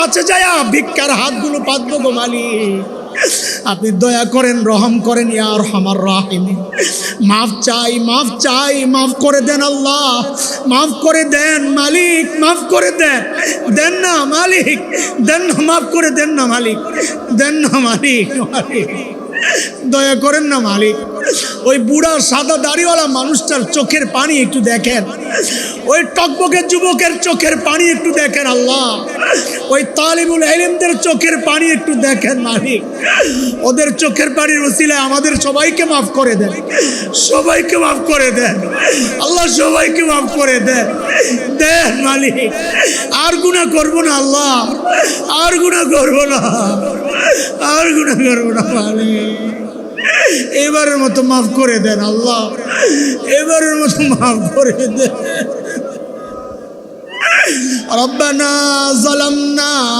কাছে যায় ভিক্ষার হাতগুলো পাতবো গো মালিক, আপনি দয়া করেন, রহম করেন ইয়া আরহামার রাহিমিন। মাফ চাই, মাফ চাই, মাফ করে দেন আল্লাহ, মাফ করে দেন মালিক, মাফ করে দেন। দেন না মালিক, দেন না, মাফ করে দেন না মালিক, দেন না মালিক, মালিক দয়া করেন না মালিক। ওই বুড়া সাদা দাড়িওয়ালা মানুষটার চোখের পানি একটু দেখেন, ওই টকবকে যুবকের চোখের পানি একটু দেখেন আল্লাহ, ওই তালিবুল ইলমদের চোখের পানি একটু দেখেন মালিক। ওদের চোখের পানির ওসিলায় আমাদের সবাইকে মাফ করে দেন, সবাইকে মাফ করে দেন আল্লাহ, সবাইকে মাফ করে দেন, দেন মালিক। আর গুনাহ করব না আল্লাহ, আর গুনাহ করব না, আর গুনাহ করব না মালিক। এবারের মতো মাফ করে দেন আল্লাহ, এবারের মতো মাফ করে দেন। রব্বানা যালামনা